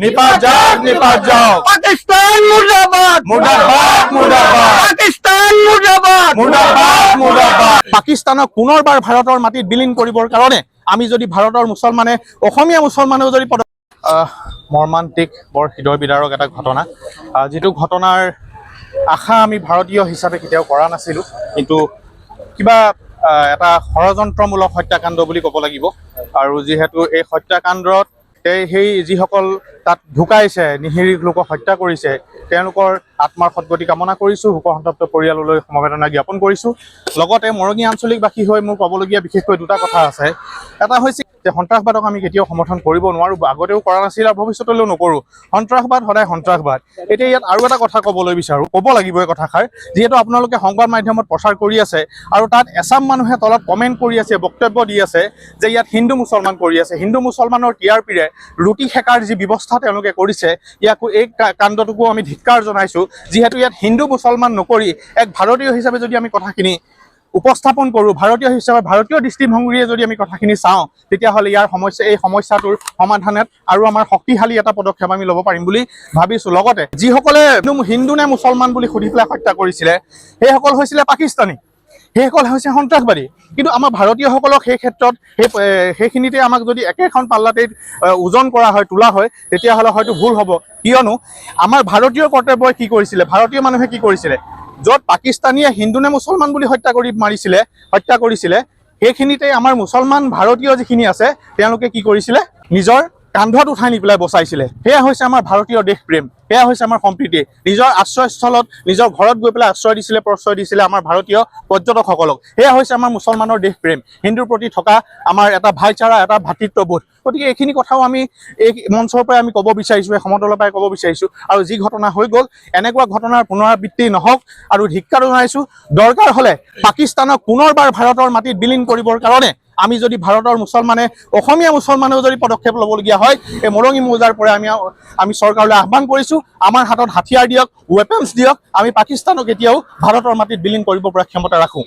নিপাত যাওক পাকিস্তান মুৰ্দাবাদ মুৰ্দাবাদ মুৰ্দাবাদ পাকিস্তান মুৰ্দাবাদ মুৰ্দাবাদ পাকিস্তানক পুনৰবাৰ ভাৰতৰ মাটিত বিলীন কৰিবৰ কাৰণে আমি যদি ভাৰতৰ মুছলমানে অসমীয়া মুছলমানেও যদি মৰ্মান্তিক বৰ হৃদয় বিদাৰক এটা ঘটনা যিটো ঘটনাৰ আশা আমি ভাৰতীয় হিচাপে কেতিয়াও কৰা নাছিলোঁ কিন্তু কিবা এটা ষড়যন্ত্ৰমূলক হত্যাকাণ্ড বুলি ক'ব লাগিব আৰু যিহেতু এই হত্যাকাণ্ডত সেই যিসকল তাত ঢুকাইছে নিৰীহ লোকক হত্যা কৰিছে তেওঁলোকৰ আত্মাৰ সদ্গতি কামনা কৰিছোঁ শোকসন্তপ্ত পৰিয়াললৈ সমবেদনা জ্ঞাপন কৰিছোঁ লগতে মৰঙী আঞ্চলিকবাসী হৈ মোৰ ক'বলগীয়া বিশেষকৈ দুটা কথা আছে এটা হৈছে যে সন্ত্ৰাসবাদক আমি কেতিয়াও সমৰ্থন কৰিব নোৱাৰোঁ আগতেও কৰা নাছিল আৰু ভৱিষ্যতলৈও নকৰোঁ সন্ত্ৰাসবাদ সদায় সন্ত্ৰাসবাদ এতিয়া ইয়াত আৰু এটা কথা ক'বলৈ বিচাৰোঁ ক'ব লাগিব এই কথাষাৰ যিহেতু আপোনালোকে সংবাদ মাধ্যমত প্ৰচাৰ কৰি আছে আৰু তাত এচাম মানুহে তলত কমেণ্ট কৰি আছে বক্তব্য দি আছে যে ইয়াত হিন্দু মুছলমান কৰি আছে হিন্দু মুছলমানৰ টিআৰপিৰে ৰুটি সেকাৰ যি ব্যৱস্থা তেওঁলোকে কৰিছে ইয়াকো এই কাণ্ডটোকো আমি ধিক্কাৰ জনাইছোঁ যিহেতু ইয়াত হিন্দু মুছলমান নকৰি এক ভাৰতীয় হিচাপে যদি আমি কথাখিনি উপস্থাপন কৰোঁ ভাৰতীয় হিচাপে ভাৰতীয় দৃষ্টিভংগীৰে যদি আমি কথাখিনি চাওঁ তেতিয়াহ'লে ইয়াৰ এই সমস্যাটোৰ সমাধানত আৰু আমাৰ শক্তিশালী এটা পদক্ষেপ আমি ল'ব পাৰিম বুলি ভাবিছোঁ লগতে যিসকলে হিন্দু নে মুছলমান বুলি সুধি পেলাই হত্যা কৰিছিলে সেইসকল হৈছিলে পাকিস্তানী সেইসকল হৈছে সন্ত্ৰাসবাদী কিন্তু আমাৰ ভাৰতীয়সকলক সেই ক্ষেত্ৰত সেইখিনিতে আমাক যদি একেখন পাল্লাতেই ওজন কৰা হয় তোলা হয় তেতিয়াহ'লে হয়তো ভুল হ'ব কিয়নো আমাৰ ভাৰতীয় কৰ্তব্যই কি কৰিছিলে ভাৰতীয় মানুহে কি কৰিছিলে য'ত পাকিস্তানীয়ে হিন্দু নে মুছলমান বুলি হত্যা কৰিছিলে সেইখিনিতে আমাৰ মুছলমান ভাৰতীয় যিখিনি আছে তেওঁলোকে কি কৰিছিলে নিজৰ কান্ধত উঠাই নি পেলাই বচাইছিলে সেয়া হৈছে আমাৰ ভাৰতীয় দেশপ্ৰেম সেয়া হৈছে আমাৰ সম্প্ৰীতি নিজৰ আশ্ৰয়স্থলত নিজৰ ঘৰত গৈ পেলাই প্ৰশ্ৰয় দিছিলে আমাৰ ভাৰতীয় পৰ্যটকসকলক সেয়া হৈছে আমাৰ মুছলমানৰ দেশপ্ৰেম হিন্দুৰ প্ৰতি থকা আমাৰ এটা ভাইচাৰা এটা ভাতৃত্ববোধ গতিকে এইখিনি কথাও আমি এই মঞ্চৰ পৰাই আমি ক'ব বিচাৰিছোঁ এই সমতলৰ পৰাই ক'ব বিচাৰিছোঁ আৰু যি ঘটনা হৈ গ'ল এনেকুৱা ঘটনাৰ পুনৰাবৃত্তি নহওক আৰু ধিক্কাৰ জনাইছোঁ দৰকাৰ হ'লে পাকিস্তানক পুনৰবাৰ ভাৰতৰ মাটিত বিলীন কৰিবৰ কাৰণে আমি যদি ভাৰতৰ মুছলমানে অসমীয়া মুছলমানেও যদি পদক্ষেপ ল'বলগীয়া হয় এই মৰঙী মৌজাৰ পৰা আমি চৰকাৰলৈ আহ্বান কৰিছোঁ আমাৰ হাতত হাথিয়াৰ দিয়ক ৱেপনছ দিয়ক আমি পাকিস্তানক এতিয়াও ভাৰতৰ মাটিত বিলীন কৰিব পৰা ক্ষমতা ৰাখোঁ